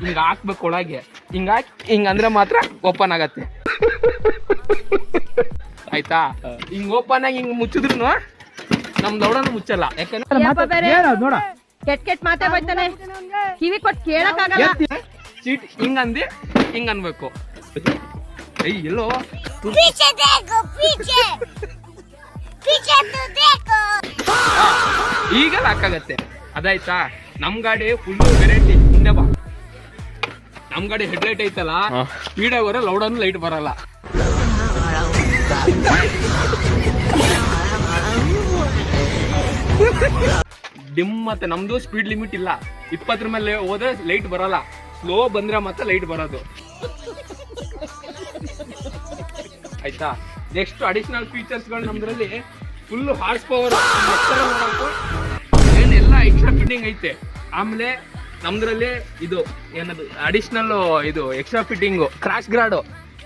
ಹಿಂಗ ಹಾಕ್ಬೇಕು ಒಳಗೆ, ಹಿಂಗಾಕಿ ಹಿಂಗಂದ್ರೆ ಮಾತ್ರ ಓಪನ್ ಆಗತ್ತೆ. ಆಯ್ತಾ? ಹಿಂಗ್ ಓಪನ್ ಆಗಿ ಹಿಂಗ್ ಮುಚ್ಚಿದ್ರು ನಮ್ ದೌಡನು ಮುಚ್ಚಲ್ಲ. ಯಾಕಂದ್ರೆ ಕೆಟ್ಟ ಮಾತೇ ಬೈತಾನೆ, ಕಿವಿ ಕೊಟ್ಟು ಕೇಳಕ್ಕಾಗಲ್ಲ. ಚೀಟ್ ಹಿಂಗಂದಿ ಹಿಂಗ್ ಅನ್ಬೇಕು. ಎಲ್ಲೋ ಈಗ ಹಾಕಾಗತ್ತೆ. ಅದಾಯ್ತಾ? ನಮ್ ಗಾಡಿ ಫುಲ್ ವೆರೈಟಿ. ಮುಂದೆ ಬಾ. ನಮ್ ಗಾಡಿ ಹೆಡ್ಲೈಟ್ ಐತಲ್ಲ, ಸ್ಪೀಡ್ ಆಗಿ ಬರೋ ಲೌಡ್ ಅನ್ನು ಲೈಟ್ ಬರಲ್ಲ. ಡಿಮ್ ಮತ್ತೆ ನಮ್ದು ಸ್ಪೀಡ್ ಲಿಮಿಟ್ ಇಲ್ಲ. 20 ಮೇಲೆ ಹೋದ್ರೆ ಲೈಟ್ ಬರಲ್ಲ, ಸ್ಲೋ ಬಂದ್ರೆ ಮತ್ತೆ ಲೈಟ್ ಬರೋದು. ಆಯ್ತಾ? ನೆಕ್ಸ್ಟ್ ಅಡಿಷನಲ್ ಫೀಚರ್ಸ್ಗಳು ನಮ್ದ್ರಲ್ಲಿ ಫುಲ್ ಹಾರ್ಸ್ ಪವರ್ ಏನೆಲ್ಲ ಎಕ್ಸ್ಟ್ರಾ ಫಿಟ್ಟಿಂಗ್ ಐತೆ. ಆಮೇಲೆ ನಮ್ದ್ರಲ್ಲಿ ಇದು ಏನದು ಅಡಿಷನಲ್ ಇದು ಎಕ್ಸ್ಟ್ರಾ ಫಿಟ್ಟಿಂಗು ಕ್ರಾಶ್ ಗಾರ್ಡು.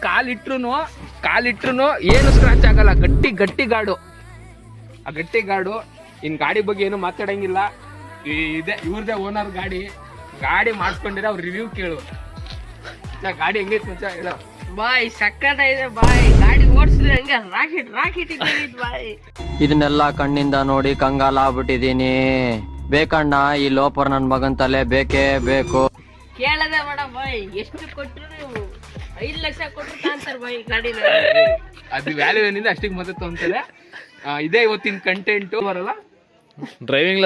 ಕಾಲಿಟ್ರು ಏನು ಸ್ಕ್ರಾಚ್ ಆಗಲ್ಲ. ಗಟ್ಟಿ ಗಾಡು. ಆ ಗಟ್ಟಿ ಗಾಡು. ಇನ್ ಗಾಡಿ ಬಗ್ಗೆ ಏನು ಮಾತಾಡಂಗಿಲ್ಲ. ಇದೆ ಇವ್ರದೇ ಓನರ್ ಗಾಡಿ ಮಾಡಿಸ್ಕೊಂಡಿರ ಅವ್ರ ರಿವ್ಯೂ ಕೇಳು. ಗಾಡಿ ಹೆಂಗೈತೆ ಮುಂಚೆ ಹೇಳೋ. ಬಾಯ್ ಸಕ್ಕತ್ತ ಇದೆ ಬಾಯ್, ಗಾಡಿ ಓಡಿಸಿದ್ರೆ ಹಂಗೆ ರಾಕೆಟ್ ಬಾಯ್. ಇದನ್ನೆಲ್ಲ ಕಣ್ಣಿಂದ ನೋಡಿ ಕಂಗಾಲ ಆಗ್ಬಿಟ್ಟಿದೀನಿ. ಬೇಕಣ್ಣ ಈ ಲೋಪರ್ ನನ್ ಮಗನ್ ತಲೆ ಬೇಕೇ ಬೇಕು. ಕೇಳದೆ ಬೇಡ ಬಾಯ್, ಎಷ್ಟು ಕೊಟ್ರು ನೀವು 5 ಲಕ್ಷ ಕೊಟ್ರು ಕಾಣ್ತಾರ ಬಾಯ್ ಗಾಡಿನ. ಅದು ವ್ಯಾಲ್ಯೂ ಏನಿದೆ ಅಷ್ಟಿಗೆ ಮತ್ತೆ ತೊಂತಾರೆ. ಇದೇ ಇವತ್ತಿನ ಕಂಟೆಂಟ್. ಬರಲ್ಲ ಡ್ರೈವಿಂಗ್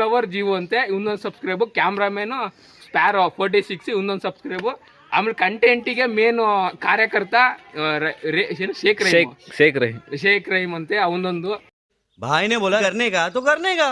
ಲವರ್ ಜೀವೋ ಅಂತೆ. ಇನ್ನೊಂದು ಸಬ್ಸ್ಕ್ರೈಬ್. ಕ್ಯಾಮ್ರಾಮೇನು ಸ್ಪ್ಯಾರೋ 46 ಇನ್ನೊಂದು ಸಬ್ಸ್ಕ್ರೈಬ್. ಆಮೇಲೆ ಕಂಟೆಂಟಿಗೆ ಮೇನ್ ಕಾರ್ಯಕರ್ತ ಶೇಖ್ ರಹೀಮ್ ಅಂತೆ. ಅವನೊಂದು भाई ने बोला करने का तो करने का।